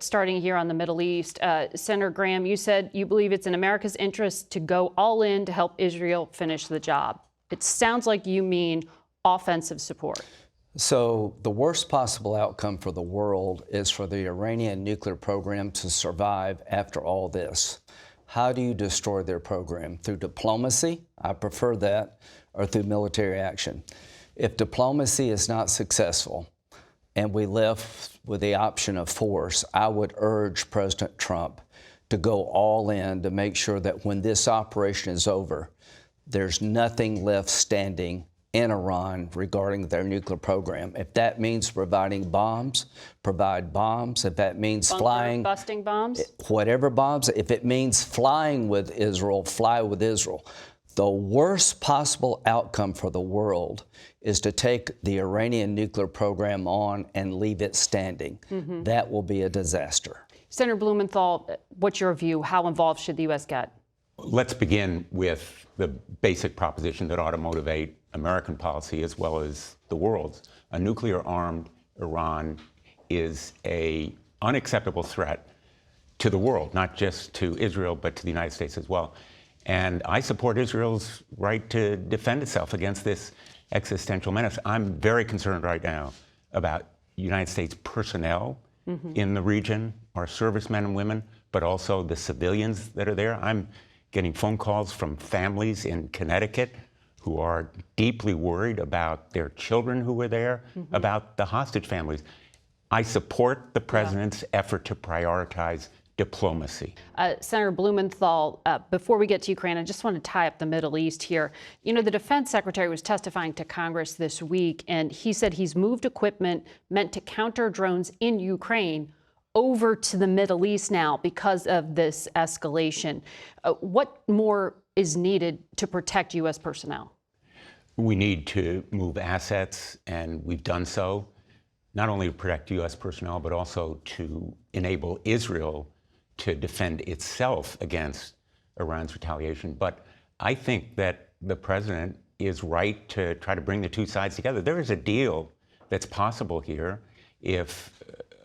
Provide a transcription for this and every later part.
Starting here on the Middle East, Senator Graham, you said you believe it's in America's interest to go all in to help Israel finish the job. It sounds like you mean offensive support. So the worst possible outcome for the world is for the Iranian nuclear program to survive after all this. How do you destroy their program? Through diplomacy? I prefer that, or through military action. If diplomacy is not successful, and we left with the option of force, I would urge President Trump to go all in to make sure that when this operation is over, there's nothing left standing in Iran regarding their nuclear program. If that means providing bombs, provide bombs. If that means busting bombs? Whatever bombs. If it means flying with Israel, fly with Israel. The worst possible outcome for the world is to take the Iranian nuclear program on and leave it standing. Mm-hmm. That will be a disaster. Senator Blumenthal, what's your view? How involved should the U.S. get? Let's begin with the basic proposition that ought to motivate American policy as well as the world's. A nuclear-armed Iran is an unacceptable threat to the world, not just to Israel, but to the United States as well. And I support Israel's right to defend itself against this existential menace. I'm very concerned right now about United States personnel in the region, our servicemen and women, but also the civilians that are there. I'm getting phone calls from families in Connecticut who are deeply worried about their children who were there, about the hostage families. I support the president's effort to prioritize diplomacy. Senator Blumenthal, before we get to Ukraine, I just want to tie up the Middle East here. You know, the defense secretary was testifying to Congress this week, and he said he's moved equipment meant to counter drones in Ukraine over to the Middle East now because of this escalation. What more is needed to protect U.S. personnel? We need to move assets, and we've done so, not only to protect U.S. personnel, but also to enable Israel to defend itself against Iran's retaliation. But I think that the president is right to try to bring the two sides together. There is a deal that's possible here if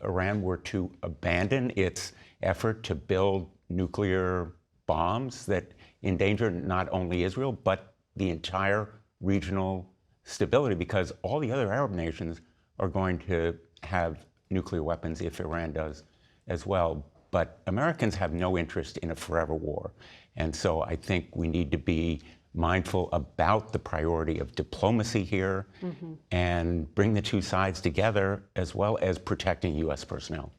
Iran were to abandon its effort to build nuclear bombs that endanger not only Israel, but the entire regional stability, because all the other Arab nations are going to have nuclear weapons if Iran does as well. But Americans have no interest in a forever war. And so I think we need to be mindful about the priority of diplomacy here and bring the two sides together, as well as protecting U.S. personnel.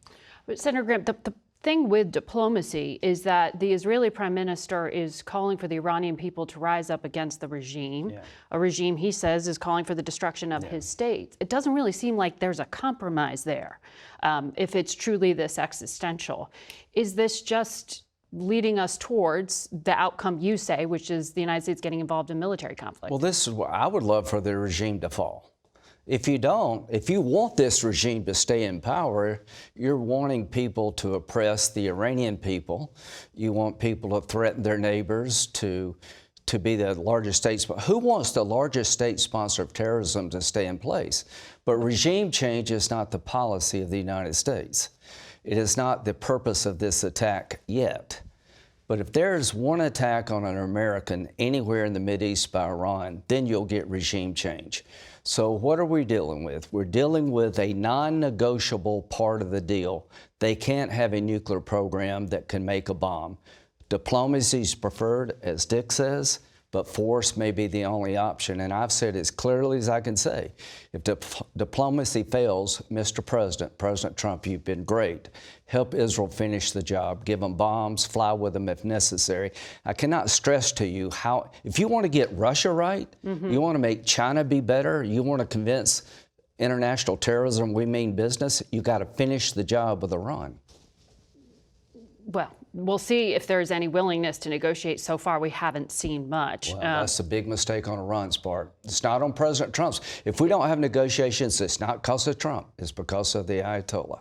But Senator Graham, the thing with diplomacy is that the Israeli prime minister is calling for the Iranian people to rise up against the regime, a regime he says is calling for the destruction of his state. It doesn't really seem like there's a compromise there, if it's truly this existential. Is this just leading us towards the outcome you say, which is the United States getting involved in military conflict? Well, this is what I would love for the regime to fall. If you don't, if you want this regime to stay in power, you're wanting people to oppress the Iranian people. You want people to threaten their neighbors, to be the largest state sponsor. Who wants the largest state sponsor of terrorism to stay in place? But regime change is not the policy of the United States. It is not the purpose of this attack yet. But if there's one attack on an American anywhere in the Mideast by Iran, then you'll get regime change. So what are we dealing with? We're dealing with a non-negotiable part of the deal. They can't have a nuclear program that can make a bomb. Diplomacy is preferred, as Dick says, but force may be the only option. And I've said as clearly as I can say, if diplomacy fails, Mr. President, President Trump, you've been great. Help Israel finish the job. Give them bombs, fly with them if necessary. I cannot stress to you how, if you want to get Russia right, you want to make China be better, you want to convince international terrorism we mean business, you got to finish the job with Iran. Well, we'll see if there's any willingness to negotiate. So far, we haven't seen much. Well, that's a big mistake on Iran's part. It's not on President Trump's. If we don't have negotiations, it's not because of Trump. It's because of the Ayatollah.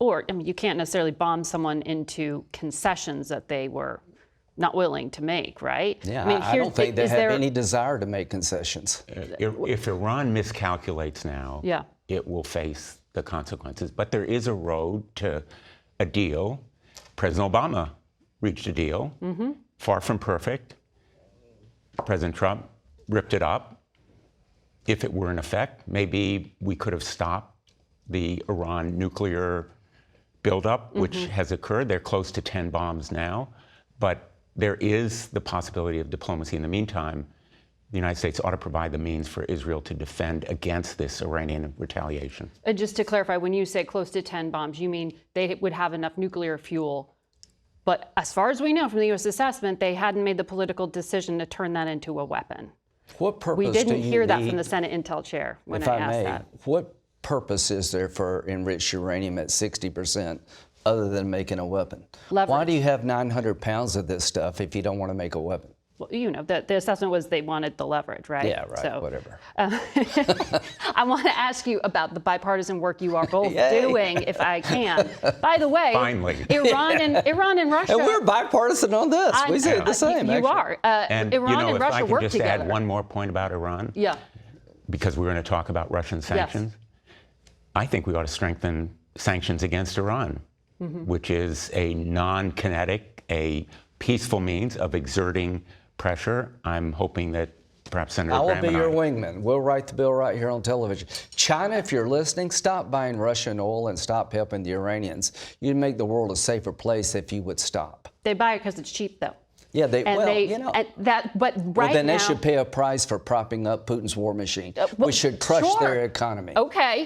Or, I mean, you can't necessarily bomb someone into concessions that they were not willing to make, right? Yeah, I mean, I don't think they have any desire to make concessions. If Iran miscalculates now, it will face the consequences. But there is a road to a deal. President Obama reached a deal, far from perfect. President Trump ripped it up. If it were in effect, maybe we could have stopped the Iran nuclear buildup, which has occurred. They're close to 10 bombs now, but there is the possibility of diplomacy in the meantime. The United States ought to provide the means for Israel to defend against this Iranian retaliation. Just to clarify, when you say close to 10 bombs, you mean they would have enough nuclear fuel. But as far as we know from the U.S. assessment, they hadn't made the political decision to turn that into a weapon. What purpose We didn't do you hear that need, from the Senate Intel chair when if I I asked may, that. what purpose is there for enriched uranium at 60% other than making a weapon? Leverage. Why do you have 900 pounds of this stuff if you don't want to make a weapon? Well, you know, the assessment was they wanted the leverage, right? Yeah, right, So, whatever. I want to ask you about the bipartisan work you are both doing, if I can. By the way, Finally. Iran and Russia. And we're bipartisan on this. We say the same, You actually. are. And Iran and if Russia I can work just together. add one more point about Iran, Yeah. because we're going to talk about Russian sanctions. I think we ought to strengthen sanctions against Iran, which is a non-kinetic, a peaceful means of exerting pressure. I'm hoping that perhaps Senator I will Graham be and your wingman. We'll write the bill right here on television. China, if you're listening, stop buying Russian oil and stop helping the Iranians. You'd make the world a safer place if you would stop. They buy it because it's cheap, though. Yeah, But right then now, they should pay a price for propping up Putin's war machine. We should crush their economy. Okay.